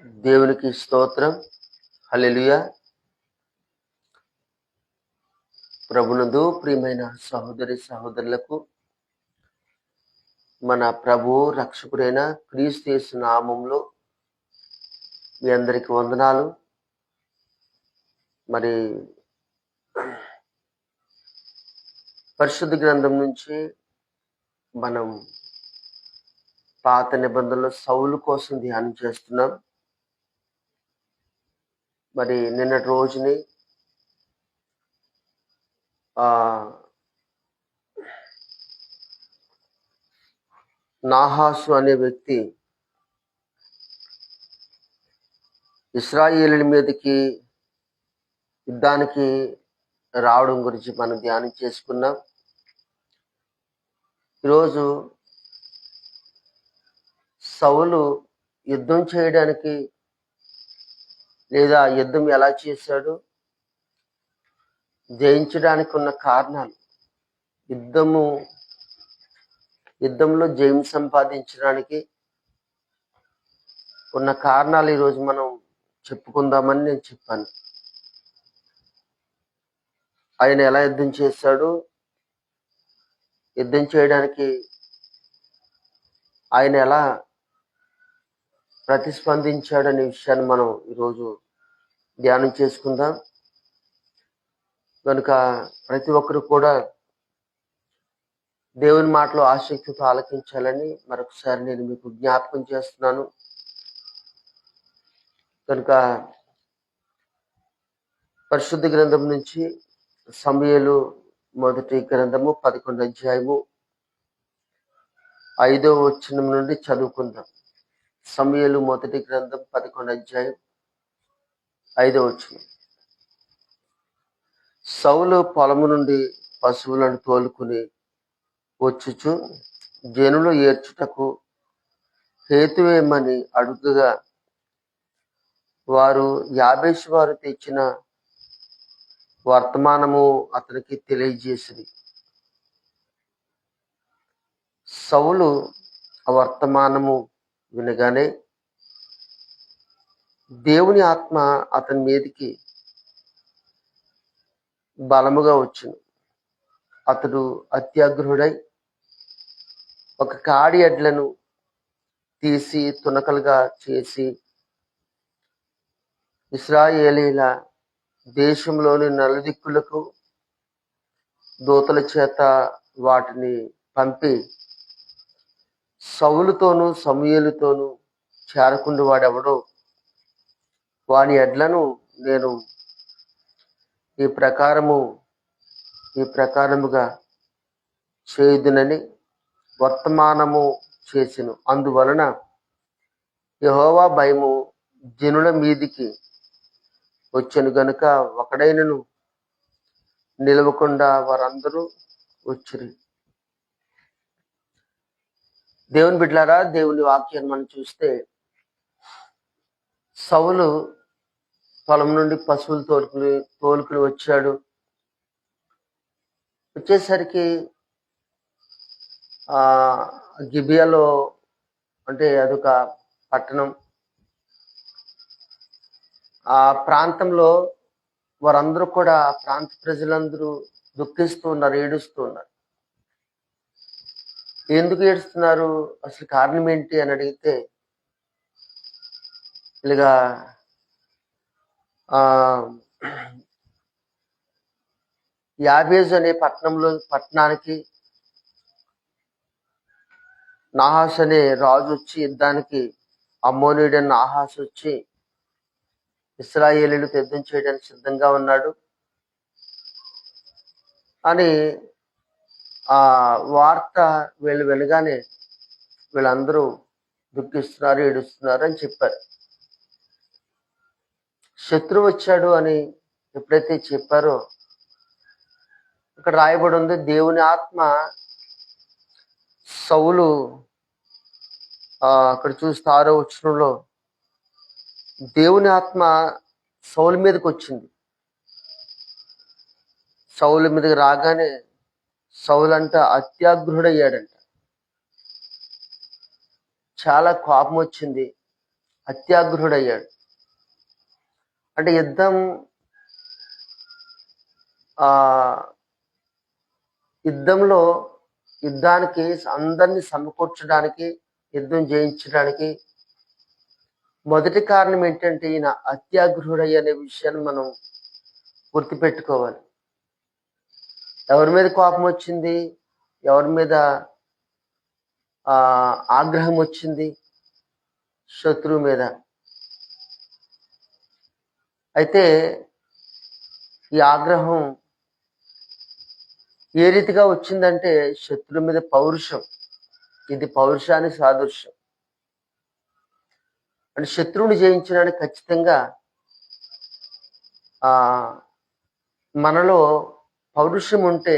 దేవునికి స్తోత్రం. హల్లెలూయా. ప్రభునందు ప్రియమైన సహోదరి సహోదరులకు మన ప్రభు రక్షకుడైన క్రీస్తు యేసు నామములో మీ అందరికి వందనాలు. మరి పరిశుద్ధ గ్రంథం నుంచి మనం పాత నిబంధనలో సౌలు కోసం ధ్యానం చేస్తున్నాం. మరి నిన్నటి రోజుని నాహాసు అనే వ్యక్తి ఇశ్రాయేలుల మీదకి యుద్ధానికి రావడం గురించి మనం ధ్యానం చేసుకున్నాం. ఈరోజు సౌలు యుద్ధం చేయడానికి లేదా యుద్ధం ఎలా చేశాడు, జయించడానికి ఉన్న కారణాలు, యుద్ధంలో జయం సంపాదించడానికి ఉన్న కారణాలు ఈరోజు మనం చెప్పుకుందామని నేను చెప్పాను. ఆయన ఎలా యుద్ధం చేశాడు, యుద్ధం చేయడానికి ఆయన ఎలా ప్రతిస్పందించాడనే విషయాన్ని మనం ఈరోజు ధ్యానం చేసుకుందాం. కనుక ప్రతి ఒక్కరు కూడా దేవుని మాటలు ఆసక్తితో ఆలకించాలని మరొకసారి నేను మీకు జ్ఞాపకం చేస్తున్నాను. కనుక పరిశుద్ధ గ్రంథం నుంచి సమూయేలు మొదటి గ్రంథము 11వ అధ్యాయము 5వ వచనం నుండి చదువుకుందాం. సమూయేలు మొదటి గ్రంథం 11వ అధ్యాయం 5వ వచనం. సౌలు పొలము నుండి పశువులను తోలుకుని వచ్చుచు జనులు ఏర్చుటకు హేతువేమని అడుగగా వారు యాబేషు వారు తెచ్చిన వర్తమానము అతనికి తెలియజేసింది. సౌలు ఆ వర్తమానము వినగానే దేవుని ఆత్మ అతని మీదకి బలముగా వచ్చును. అతడు అత్యాగ్రహుడై ఒక కాడి ఎడ్లను తీసి తునకలుగా చేసి ఇశ్రాయేలీల దేశంలోని నలుదిక్కులకు దూతల చేత వాటిని పంపి సౌలుతోనూ సమూయేలుతోనూ చేరకుండా వాడెవడో వాని ఎడ్లను నేను ఈ ప్రకారముగా చేయుదునని వర్తమానము చేసెను. అందువలన యెహోవా భయము జనుల మీదికి వచ్చెను గనుక ఒకడైనను నిలవకుండా వారందరూ వచ్చిరి. దేవుని బిడ్డలారా, దేవుని వాక్యాన్ని మనం చూస్తే సౌలు పొలం నుండి పశువులు తోలుకుని వచ్చాడు. వచ్చేసరికి గిబియాలో, అంటే అదొక పట్టణం, ఆ ప్రాంతంలో వారందరూ కూడా, ఆ ప్రాంత ప్రజలందరూ దుఃఖిస్తూ ఉన్నారు, ఏడుస్తూ ఉన్నారు. ఎందుకు ఏడుస్తున్నారు, అసలు కారణం ఏంటి అని అడిగితే, ఇలాగా యాబేజు అనే పట్టణానికి నాహాషు అనే రాజు వచ్చి యుద్ధానికి, అమ్మోనీయుడైన నాహాషు వచ్చి ఇశ్రాయేలీయులతో యుద్ధం చేయడానికి సిద్ధంగా ఉన్నాడు అని ఆ వార్త వీళ్ళు వినగానే వీళ్ళందరూ దుఃఖిస్తున్నారు, ఏడుస్తున్నారు అని చెప్పారు. శత్రువు వచ్చాడు అని ఎప్పుడైతే చెప్పారో, ఇక్కడ రాయబడి ఉంది, దేవుని ఆత్మ సౌలు అక్కడ చూస్తే 6వ వచనంలో దేవుని ఆత్మ సౌలు మీదకి వచ్చింది. సౌలు మీదకి రాగానే సౌలు అంట అత్యాగ్రహుడయ్యాడంట. చాలా కోపం వచ్చింది. అత్యాగ్రహుడయ్యాడు. అంటే ఆ యుద్ధంలో యుద్ధానికి అందరినీ సమకూర్చడానికి, యుద్ధం జయించడానికి మొదటి కారణం ఏంటంటే ఈయన అత్యాగ్రహుడయ్యనే విషయాన్ని మనం గుర్తుపెట్టుకోవాలి. ఎవరి మీద కోపం వచ్చింది, ఎవరి మీద ఆగ్రహం వచ్చింది? శత్రువు మీద. అయితే ఈ ఆగ్రహం ఏ రీతిగా వచ్చిందంటే శత్రువు మీద పౌరుషం. ఇది పౌరుషానికి సాదృశ్యం. అంటే శత్రువుని జయించడానికి ఖచ్చితంగా మనలో పౌరుషం ఉంటే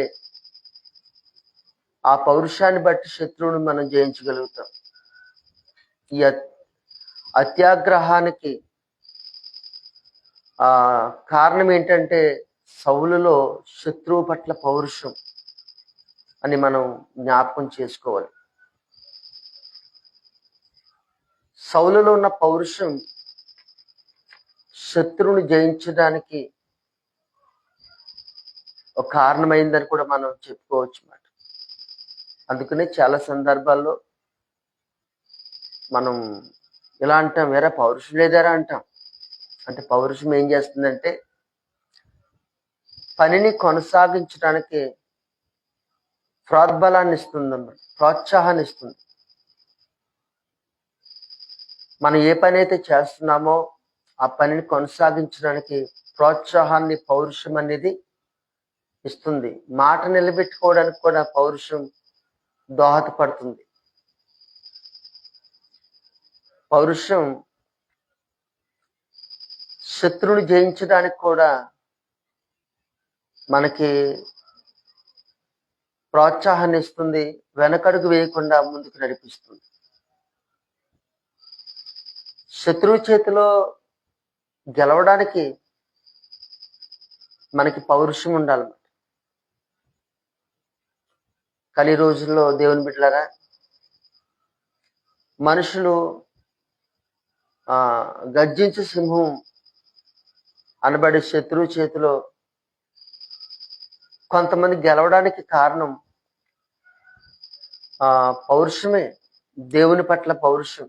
ఆ పౌరుషాన్ని బట్టి శత్రువుని మనం జయించగలుగుతాం. ఈ అత్యాగ్రహానికి కారణం ఏంటంటే సౌలులో శత్రువు పట్ల పౌరుషం అని మనం జ్ఞాపకం చేసుకోవాలి. సౌలులో ఉన్న పౌరుషం శత్రువుని జయించడానికి ఒక కారణమైందని కూడా మనం చెప్పుకోవచ్చు అన్నమాట. అందుకనే చాలా సందర్భాల్లో మనం ఇలా అంటాం, వేరే పౌరుషం లేదారా అంటాం. అంటే పౌరుషం ఏం చేస్తుందంటే పనిని కొనసాగించడానికి ప్రోద్బలాన్ని ఇస్తుందన్నమాట, ప్రోత్సాహాన్ని ఇస్తుంది. మనం ఏ పని అయితే చేస్తున్నామో ఆ పనిని కొనసాగించడానికి ప్రోత్సాహాన్ని పౌరుషం అనేది ఇస్తుంది. మాట నిలబెట్టుకోవడానికి కూడా పౌరుషం దోహదపడుతుంది. పౌరుషం శత్రువుని జయించడానికి కూడా మనకి ప్రోత్సాహాన్ని ఇస్తుంది, వెనకడుగు వేయకుండా ముందుకు నడిపిస్తుంది. శత్రువు చేతిలో గెలవడానికి మనకి పౌరుషం ఉండాలన్నమాట. కానీ ఈ రోజుల్లో దేవుని బిడ్డలారా, మనుషులు గర్జించే సింహం అనబడే శత్రువు చేతిలో కొంతమంది గెలవడానికి కారణం పౌరుషమే. దేవుని పట్ల పౌరుషం.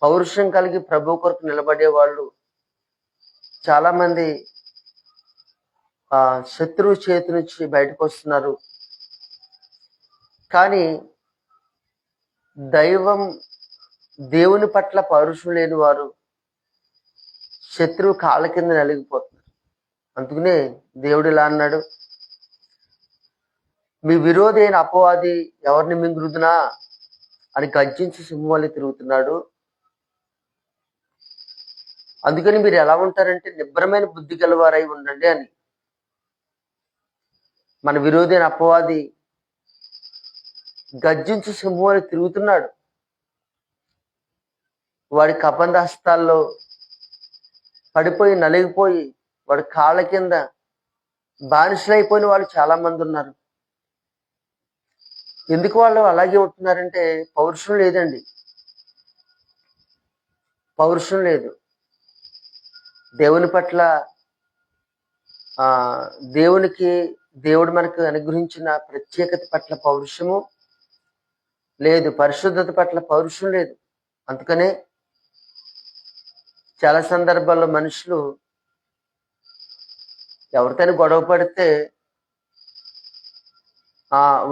పౌరుషం కలిగి ప్రభు కొరకు నిలబడే వాళ్ళు చాలా మంది శత్రువు చేతి నుంచి బయటకు వస్తున్నారు. కానీ దేవుని పట్ల పౌరుషం లేని వారు శత్రువు కాళ్ళ కింద నలిగిపోతున్నారు. అందుకనే దేవుడు ఇలా అన్నాడు, మీ విరోధి అయిన అపవాది ఎవరిని మింగురుదునా అని గర్జించి సింహం తిరుగుతున్నాడు. అందుకని మీరు ఎలా ఉంటారంటే నిబ్బరమైన బుద్ధి గలవారై ఉండండి అని. మన విరోధి అయిన అపవాది గర్జించి సింహం తిరుగుతున్నాడు. వాడి కబంధ హస్తాల్లో పడిపోయి నలిగిపోయి వాడి కాళ్ళ కింద బానిసలైపోయిన వాళ్ళు చాలా మంది ఉన్నారు. ఎందుకు వాళ్ళు అలాగే ఉంటున్నారంటే పౌరుషం లేదండి. పౌరుషం లేదు. దేవుని పట్ల దేవుడు మనకు అనుగ్రహించిన ప్రత్యేకత పట్ల పౌరుషము లేదు, పరిశుద్ధత పట్ల పౌరుషం లేదు. అందుకనే చాలా సందర్భాల్లో మనుషులు ఎవరితోనే గొడవ పడితే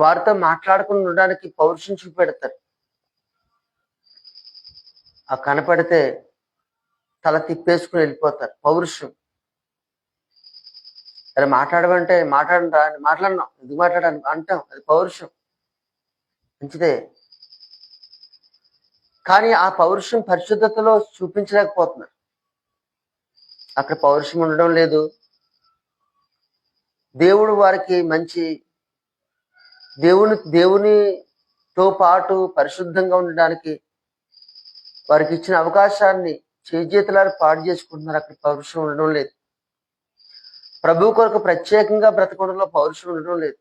వారితో మాట్లాడుకుని ఉండడానికి పౌరుషం చూపెడతారు. కనపడితే తల తిప్పేసుకుని వెళ్ళిపోతారు. పౌరుషం. అరే మాట్లాడమంటే మాట్లాడరా, మాట్లాడినాం, ఎందుకు మాట్లాడాను అంటాం. అది పౌరుషం, మంచిదే. కానీ ఆ పౌరుషం పరిశుద్ధతలో చూపించలేకపోతున్నారు. అక్కడ పౌరుషం ఉండడం లేదు. దేవుడు వారికి మంచి దేవునితో పాటు పరిశుద్ధంగా ఉండడానికి వారికి ఇచ్చిన అవకాశాన్ని చేజేతులారా పాడు చేసుకుంటున్నారు. అక్కడ పౌరుషం ఉండడం లేదు. ప్రభు కొరకు ప్రత్యేకంగా బ్రతకడంలో పౌరుషం ఉండడం లేదు.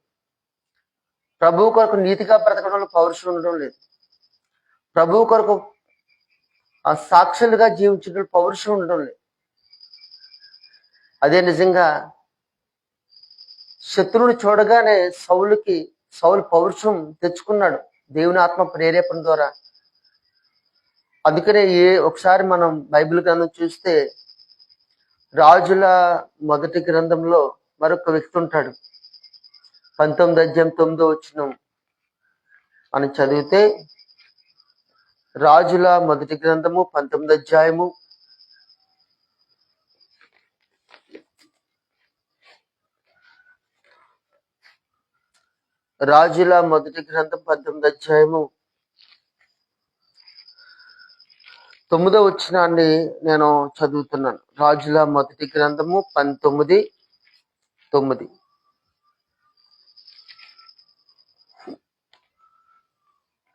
ప్రభు కొరకు నీతిగా బ్రతకడంలో పౌరుషం ఉండడం లేదు. ప్రభు కొరకు ఆ సాక్షులుగా జీవించడం పౌరుషం ఉండడం లేదు. అదే నిజంగా శత్రువుని చూడగానే సౌలు పౌరుషం తెచ్చుకున్నాడు దేవుని ఆత్మ ప్రేరేపణ ద్వారా. అందుకనే ఒకసారి మనం బైబిల్ గ్రంథం చూస్తే రాజుల మొదటి గ్రంథంలో మరొక వ్యక్తి ఉంటాడు. 19:9 మనం చదివితే, రాజుల మొదటి గ్రంథము 19 రాజుల మొదటి గ్రంథం 19 9 నేను చదువుతున్నాను. రాజుల మొదటి గ్రంథము 19:9.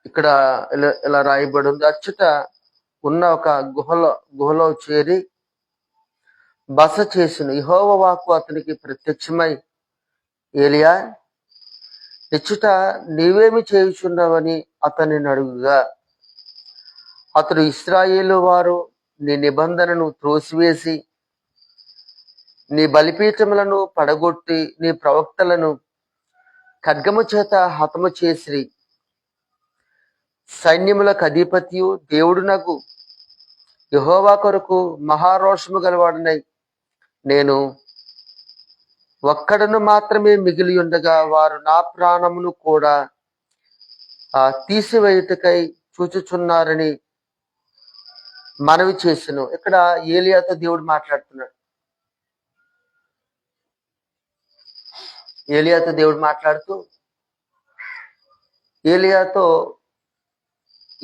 ఇక్కడ ఇలా రాయబడి ఉంది. అచ్చట ఉన్న ఒక గుహలో చేరి బస చేసిన యెహోవా వాక్కు అతనికి ప్రత్యక్షమై, ఏలియా, ఇచ్చట నీవేమి చేయుచున్నావని అతనిని అడుగుగా, అతడు, ఇశ్రాయేలు వారు నీ నిబంధనను త్రోసివేసి నీ బలిపీఠములను పడగొట్టి నీ ప్రవక్తలను ఖడ్గము చేత హతము చేసిరి. సైన్యములకు అధిపతియు దేవుడునగు యెహోవా కొరకు మహారోషము గలవాడనై నేను ఒక్కడను మాత్రమే మిగిలి ఉండగా వారు నా ప్రాణమును కూడా తీసివేయుటకై చూచుచున్నారని మనవి చేసెను. ఇక్కడ ఏలియాతో దేవుడు మాట్లాడుతున్నాడు. ఏలియాతో దేవుడు మాట్లాడుతూ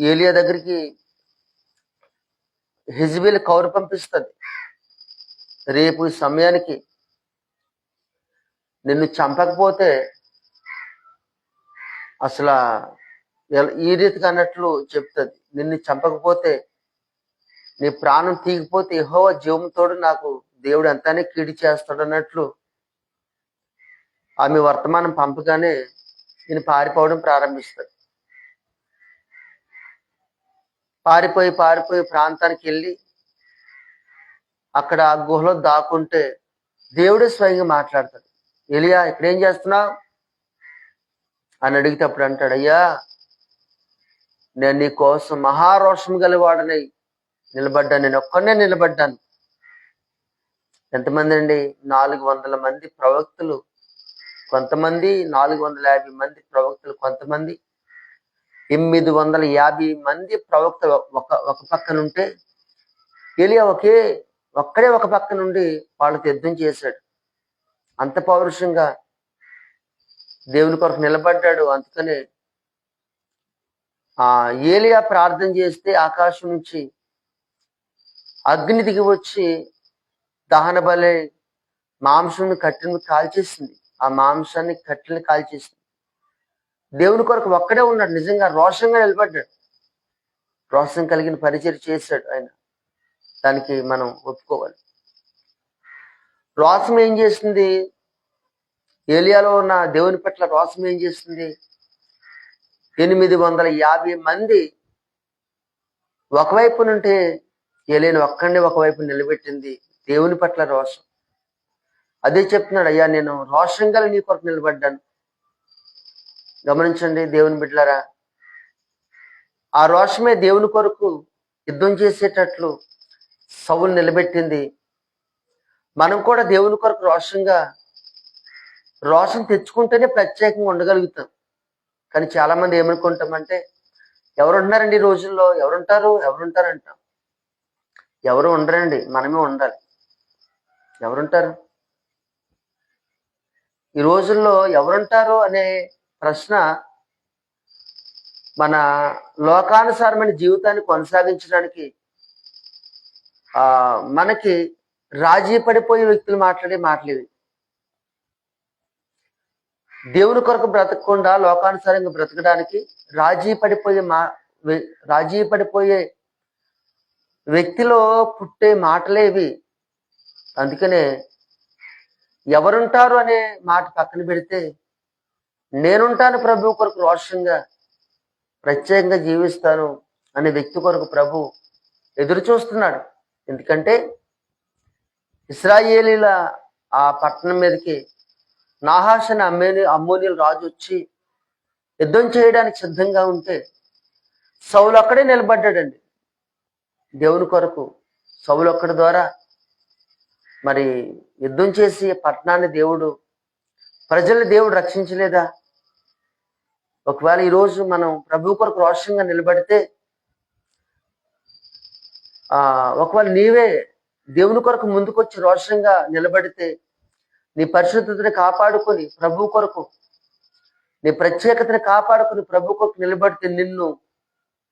ఏలియా దగ్గరికి హెజ్బేల్ కౌరు పంపిస్తుంది. రేపు ఈ సమయానికి నిన్ను చంపకపోతే అసలు ఈ రీతిగా అన్నట్లు చెప్తుంది. నిన్ను చంపకపోతే, నీ ప్రాణం తీగిపోతే యెహోవా జీవంతోడు నాకు దేవుడు ఎంతనే కీడి చేస్తాడు అన్నట్లు ఆమె వర్తమానం పంపగానే నేను పారిపోవడం ప్రారంభిస్తాడు. పారిపోయి ప్రాంతానికి వెళ్ళి అక్కడ ఆ గుహలో దాక్కుంటే దేవుడే స్వయంగా మాట్లాడతాడు. ఏలియా, ఇక్కడేం చేస్తున్నావు అని అడిగితే అప్పుడు అంటాడు, అయ్యా, నేను నీ కోసం మహారోషం గలవాడనై నిలబడ్డాను. నేను ఒక్కనే నిలబడ్డాను. ఎంతమంది అండి? 400 మంది ప్రవక్తలు కొంతమంది, 450 మంది ప్రవక్తలు కొంతమంది, 850 మంది ప్రవక్తలు ఒక పక్కనుంటే ఏలియా ఒక్కడే ఒక పక్క నుండి వాళ్ళతో యుద్ధం చేశాడు. అంత పౌరుషంగా దేవుని కొరకు నిలబడ్డాడు. అందుకనే ఏలియా ప్రార్థన చేస్తే ఆకాశం నుంచి అగ్ని దిగి వచ్చి దహన బలి మాంసం కట్టెలను కాల్చేసింది. ఆ మాంసాన్ని కట్టెలను కాల్చేసింది. దేవుని కొరకు ఒక్కడే ఉన్నాడు. నిజంగా రోషంగా నిలబడ్డాడు. రోషం కలిగిన పరిచయం చేశాడు ఆయన. దానికి మనం ఒప్పుకోవాలి. రోషం ఏం చేసింది? ఏలియాలో ఉన్న దేవుని పట్ల రోషం ఏం చేస్తుంది? 850 మంది ఒకవైపు నుంటే ఏలియాను ఒక్కడిని ఒకవైపు నిలబెట్టింది దేవుని పట్ల రోషం. అదే చెప్తున్నాడు, అయ్యా, నేను రోషంగా నీ కొరకు నిలబడ్డాను. గమనించండి దేవుని బిడ్డలారా, ఆ రోషమే దేవుని కొరకు యుద్ధం చేసేటట్లు సౌలు నిలబెట్టింది. మనం కూడా దేవుని కొరకు రోషం తెచ్చుకుంటేనే ప్రత్యేకంగా ఉండగలుగుతాం. కానీ చాలా మంది ఏమనుకుంటామంటే, ఎవరుంటున్నారండి ఈ రోజుల్లో? ఎవరుంటారంటాం. ఎవరు ఉండరండి, మనమే ఉండాలి. ఎవరుంటారు ఈ రోజుల్లో? ఎవరుంటారు అనే ప్రశ్న మన లోకానుసారమైన జీవితాన్ని కొనసాగించడానికి మనకి రాజీ పడిపోయే వ్యక్తులు మాట్లాడే మాటలేవి. దేవుని కొరకు బ్రతకకుండా లోకానుసారంగా బ్రతకడానికి రాజీ పడిపోయే వ్యక్తిలో పుట్టే మాటలేవి. అందుకనే ఎవరుంటారు అనే మాట పక్కన పెడితే, నేనుంటాను ప్రభు కొరకు రోషంగా ప్రత్యేకంగా జీవిస్తాను అనే వ్యక్తి కొరకు ప్రభు ఎదురు చూస్తున్నాడు. ఎందుకంటే ఇశ్రాయేలీల ఆ పట్టణం మీదకి నాహాష్ అనే అమ్మోనీయుల రాజు వచ్చి యుద్ధం చేయడానికి సిద్ధంగా ఉంటే సౌలు అక్కడే నిలబడ్డాడండి. దేవుని కొరకు సౌలు ఒక్కడి ద్వారా మరి యుద్ధం చేసి పట్టణాన్ని ప్రజల్ని దేవుడు రక్షించలేదా? ఒకవేళ ఈరోజు మనం ప్రభు కొరకు రోషంగా నిలబడితే, ఒకవేళ నీవే దేవుని కొరకు ముందుకొచ్చి రోషంగా నిలబడితే, నీ పరిశుద్ధతని కాపాడుకొని ప్రభు కొరకు, నీ ప్రత్యేకతని కాపాడుకుని ప్రభు కొరకు నిలబడితే, నిన్ను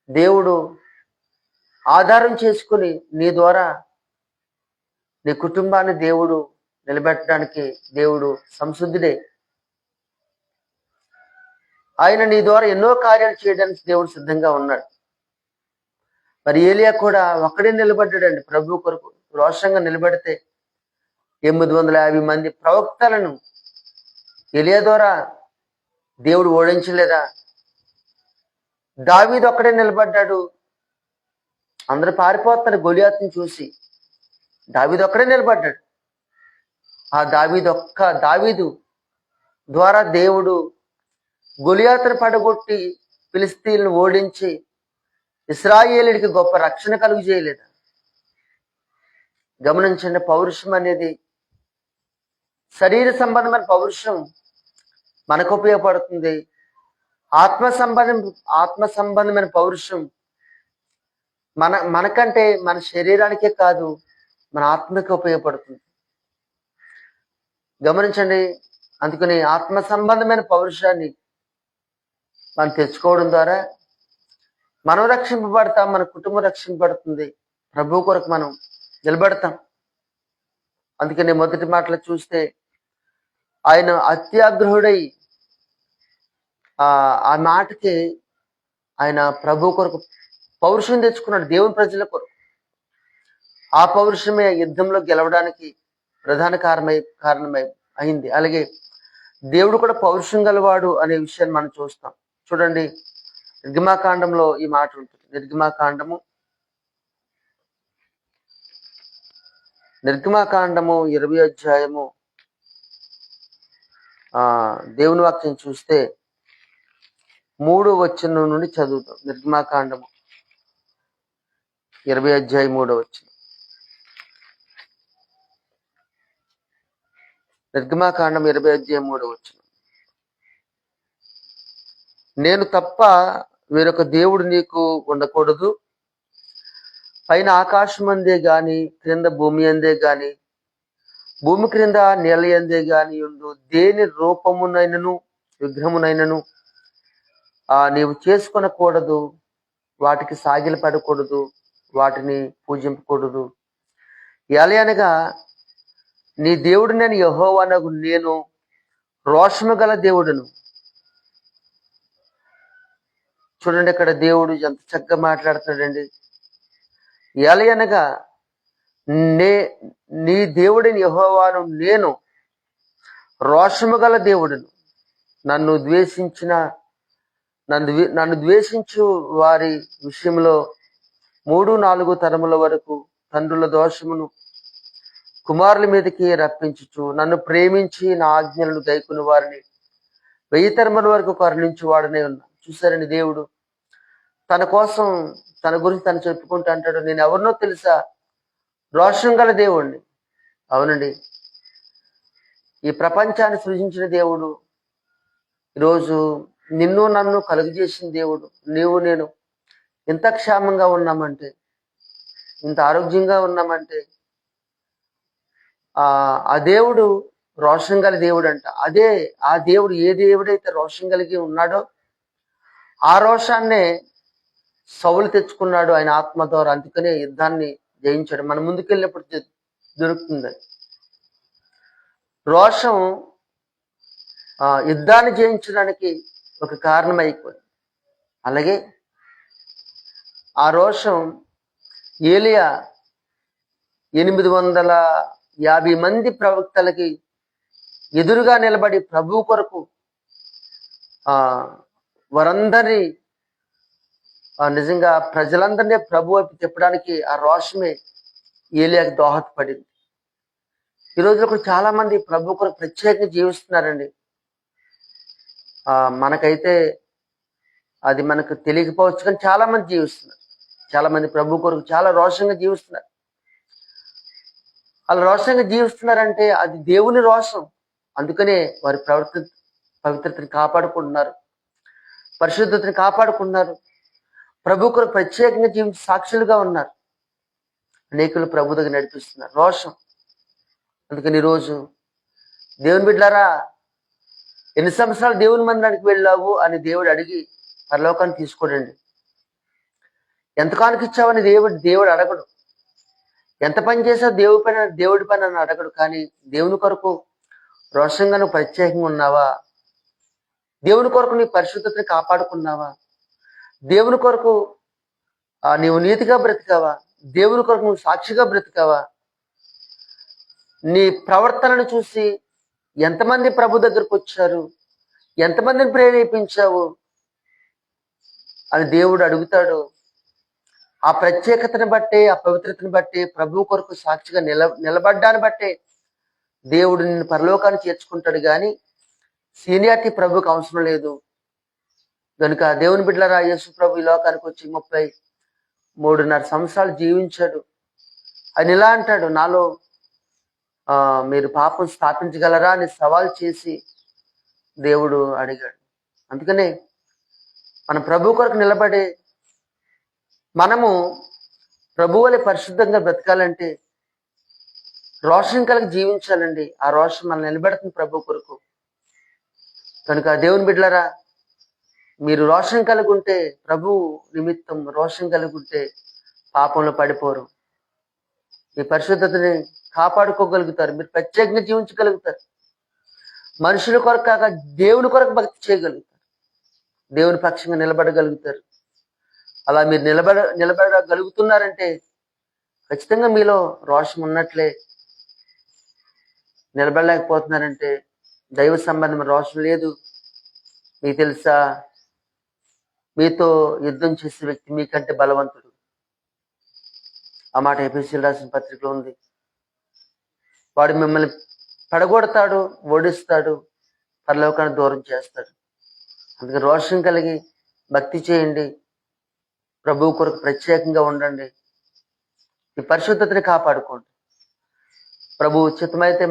దేవుడు ఆధారం చేసుకుని నీ ద్వారా నీ కుటుంబాన్ని దేవుడు నిలబెట్టడానికి దేవుడు సంసిద్ధుడే. ఆయన నీ ద్వారా ఎన్నో కార్యాలు చేయడానికి దేవుడు సిద్ధంగా ఉన్నాడు. మరి ఏలియా కూడా ఒక్కడే నిలబడ్డాడండి ప్రభు కొరకు రోషంగా నిలబడితే 850 మంది ప్రవక్తలను ఏలియా ద్వారా దేవుడు ఓడించలేదా? దావీదు ఒక్కడే నిలబడ్డాడు. అందరూ పారిపోతారు గొలియాతుని చూసి, దావీదు ఒక్కడే నిలబడ్డాడు. ఆ దావీదు ద్వారా దేవుడు గొలియాతును పడగొట్టి ఫిలిస్తీన్లను ఓడించి ఇశ్రాయేలుడికి గొప్ప రక్షణ కలుగు చేయలేదా? గమనించండి, పౌరుషం అనేది శరీర సంబంధమైన పౌరుషం మనకు ఉపయోగపడుతుంది. ఆత్మ సంబంధమైన పౌరుషం మనకంటే మన శరీరానికే కాదు, మన ఆత్మకి ఉపయోగపడుతుంది. గమనించండి, అందుకని ఆత్మ సంబంధమైన పౌరుషాన్ని మనం తెచ్చుకోవడం ద్వారా మనం రక్షింపబడతాం, మన కుటుంబం రక్షింపబడుతుంది, ప్రభు కొరకు మనం నిలబడతాం. అందుకని మొదటి మాటలు చూస్తే ఆయన అత్యాగ్రహుడై ఆ మాటకి ఆయన ప్రభు కొరకు పౌరుషం తెచ్చుకున్నాడు, దేవుని ప్రజల కొరకు. ఆ పౌరుషమే యుద్ధంలో గెలవడానికి ప్రధాన కారణమై అయింది. అలాగే దేవుడు కూడా పౌరుషం గలవాడు అనే విషయాన్ని మనం చూస్తాం. చూడండి, నిర్గమాకాండంలో ఈ మాట ఉంటుంది. నిర్గమాకాండము 20 అధ్యాయము దేవుని వాక్యం చూస్తే 3వ వచనం నుండి చదువుతాం. నిర్గమాకాండము 20 అధ్యాయం 3వ వచనం. నిర్గమాకాండం 20 అధ్యాయం 3వ వచనం. నేను తప్ప వేరొక దేవుడు నీకు ఉండకూడదు. పైన ఆకాశం అందే గాని, క్రింద భూమి అందే గాని, భూమి క్రింద నేల అందే గాని ఉండు దేని రూపమునైనను విగ్రహమునైనను నీవు చేసుకొనకూడదు. వాటికి సాగిల పడకూడదు, వాటిని పూజింపకూడదు. ఎలయనగా నీ దేవుడు నేను యెహోవానగు నేను రోషము గల దేవుడును. చూడండి, ఇక్కడ దేవుడు ఎంత చక్కగా మాట్లాడుతున్నాడండి. ఎలయనగా నీ దేవుడిని యెహోవాను నేను రోషము గల దేవుడును. నన్ను ద్వేషించు వారి విషయంలో 3-4 తరముల వరకు తండ్రుల దోషమును కుమారుల మీదకి రప్పించుచు, నన్ను ప్రేమించి నా ఆజ్ఞలను గైకుని వారిని 1000 తరముల వరకు కరుణించు వాడనే ఉన్నా. చూసారండి, దేవుడు తన గురించి తను చెప్పుకుంటూ అంటాడు, నేను ఎవరినో తెలుసా? రోషం గల దేవుణ్ణి. అవునండి, ఈ ప్రపంచాన్ని సృజించిన దేవుడు, ఈరోజు నిన్ను నన్ను కలుగజేసిన దేవుడు, నీవు నేను ఇంత క్షేమంగా ఉన్నామంటే, ఇంత ఆరోగ్యంగా ఉన్నామంటే ఆ దేవుడు రోషం గల దేవుడు అంట. ఆ దేవుడు ఏ దేవుడైతే రోషం కలిగి ఉన్నాడో ఆ రోషాన్నే సౌలు తెచ్చుకున్నాడు ఆయన ఆత్మ ద్వారా. అందుకనే యుద్ధాన్ని జయించాడు. మన ముందుకెళ్ళినప్పుడు దొరుకుతుంది. రోషం యుద్ధాన్ని జయించడానికి ఒక కారణమైపోయింది. అలాగే ఆ రోషం ఏలియా 850 మంది ప్రవక్తలకి ఎదురుగా నిలబడి ప్రభు కొరకు వారందరి నిజంగా ప్రజలందరినీ ప్రభు వైపు తిప్పడానికి ఆ రోషమే ఏలియాకి దోహదపడింది. ఈ రోజులో కూడా చాలా మంది ప్రభు కొరకు ప్రత్యేకంగా జీవిస్తున్నారండి. మనకైతే అది మనకు తెలియకపోవచ్చు, కానీ చాలా మంది జీవిస్తున్నారు. చాలా మంది ప్రభు కొరకు చాలా రోషంగా జీవిస్తున్నారు. వాళ్ళు రోషంగా జీవిస్తున్నారంటే అది దేవుని రోషం. అందుకనే వారి పవిత్రతని కాపాడుకుంటున్నారు, పరిశుద్ధతని కాపాడుకుంటున్నారు, ప్రభు కొరకు ప్రత్యేకంగా జీవించి సాక్షులుగా ఉన్నారు. అనేకులు ప్రభు దగ్గర నడిపిస్తున్నారు రోషం. అందుకని ఈరోజు దేవుని బిడ్డలారా, ఎన్ని సంవత్సరాలు దేవుని మందిరానికి వెళ్ళావు అని దేవుడు అడిగి పరలోకాన్ని తీసుకోడండి. ఎంత కానుకిచ్చావని దేవుడు అడగడు. ఎంత పని చేసావు దేవుడి పని అని అడగడు. కానీ దేవుని కొరకు రోషంగా నువ్వు ప్రత్యేకంగా ఉన్నావా? దేవుని కొరకు నీ పరిశుద్ధతని కాపాడుకున్నావా? దేవుని కొరకు నీవు నీతిగా బ్రతికావా? దేవుని కొరకు నువ్వు సాక్షిగా బ్రతికావా? నీ ప్రవర్తనను చూసి ఎంతమంది ప్రభు దగ్గరకు వచ్చారు, ఎంతమందిని ప్రేరేపించావు అని దేవుడు అడుగుతాడు. ఆ ప్రత్యేకతను బట్టే, ఆ పవిత్రతను బట్టే, ప్రభు కొరకు సాక్షిగా నిలబడ్డాన్ని బట్టే దేవుడు నిన్ను పరలోకాన్ని చేర్చుకుంటాడు. కానీ సీనియారిటీ ప్రభుకి అవసరం లేదు. కనుక దేవుని బిడ్డలారా, యేసు ప్రభు ఈ లోకానికి వచ్చి 33.5 సంవత్సరాలు జీవించాడు. ఆయన ఇలా అంటాడు, నాలో మీరు పాపం స్థాపించగలరా అని సవాల్ చేసి దేవుడు అడిగాడు. అందుకనే మన ప్రభు కొరకు నిలబడే మనము ప్రభు వలె పరిశుద్ధంగా బ్రతకాలంటే రోషం కలిగి జీవించాలండి. ఆ రోషం మనం నిలబెడుతుంది ప్రభు కొరకు. కనుక దేవుని బిడ్డలారా, మీరు రోషం కలిగి ఉంటే, ప్రభు నిమిత్తం రోషం కలిగి ఉంటే పాపంలో పడిపోరు. మీ పరిశుద్ధతని కాపాడుకోగలుగుతారు. మీరు ప్రత్యేకంగా జీవించగలుగుతారు. మనుషుల కొరకు కాక దేవుని కొరకు భక్తి చేయగలుగుతారు. దేవుని పక్షంగా నిలబడగలుగుతారు. అలా మీరు నిలబడగలుగుతున్నారంటే ఖచ్చితంగా మీలో రోషం ఉన్నట్లే. నిలబడలేకపోతున్నారంటే దైవ సంబంధమైన రోషం లేదు. మీకు తెలుసా, మీతో యుద్ధం చేసే వ్యక్తి మీకంటే బలవంతుడు. ఆ మాట ఎఫెసీయులకు రాసిన పత్రికలో ఉంది. వాడు మిమ్మల్ని పడగొడతాడు, ఓడిస్తాడు, పరలోకాన్ని దూరం చేస్తాడు. అందుకని రోషం కలిగి భక్తి చేయండి. ప్రభువు కొరకు ప్రత్యేకంగా ఉండండి. ఈ పరిశుద్ధతని కాపాడుకోండి. ప్రభు ఉచితమైతే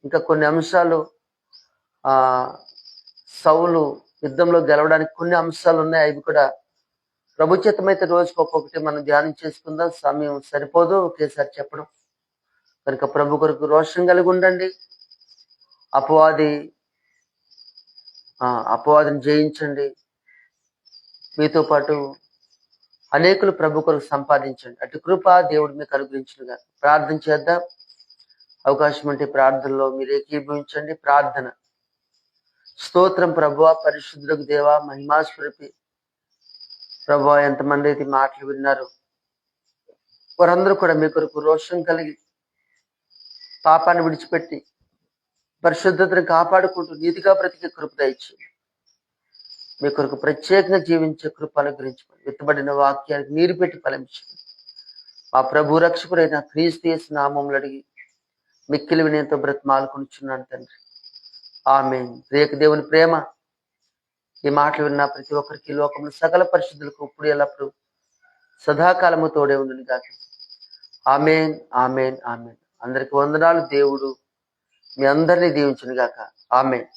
ఇంకా కొన్ని అంశాలు, సౌలు యుద్ధంలో గెలవడానికి కొన్ని అంశాలు ఉన్నాయి. అవి కూడా ప్రభు చిత్తమైతే రోజుకి ఒక్కొక్కటి మనం ధ్యానం చేసుకుందాం. సమయం సరిపోదు ఒకేసారి చెప్పడం. కనుక ప్రభు కొరకు రోషం కలిగి ఉండండి. అపవాదిని జయించండి. మీతో పాటు అనేకులు ప్రభు కొరకు సంపాదించండి. అటు కృప దేవుడు మీకు అనుగ్రహించునుగా. ప్రార్థన చేద్దాం. అవకాశం ఉంటే ప్రార్థనలో మీరు ఏకీభవించండి. ప్రార్థన. స్తోత్రం ప్రభువా, పరిశుద్ధులకు దేవా, మహిమాస్వరూపి ప్రభువా, ఎంతమంది అయితే మాటలు విన్నారు వారందరూ కూడా మీ కొరకు రోషం కలిగి పాపాన్ని విడిచిపెట్టి పరిశుద్ధతను కాపాడుకుంటూ నీతిగా బ్రతికే కృప దయచేయండి. మీ కొరకు ప్రత్యేకంగా జీవించే కృప అనుగ్రహించుకోండి. విత్తబడిన వాక్యానికి నీరు పెట్టి ఫలించండి. మా ప్రభు రక్షకుడైన క్రీస్తు యేసు నామములో అడిగి మిక్కిలి వినయంతో బ్రతిమాలుకొనుచున్నాను తండ్రి. ఆమేన్. దేవుని ప్రేమ ఈ మాటలు విన్న ప్రతి ఒక్కరికి లోకంలో సకల పరిశుద్ధులకు ఇప్పుడు ఎల్లప్పుడు సదాకాలము తోడే ఉండును గాక. ఆమేన్, ఆమేన్, ఆమేన్. అందరికి వందనాలు. దేవుడు మీ అందరినీ దీవించును గాక. ఆమేన్.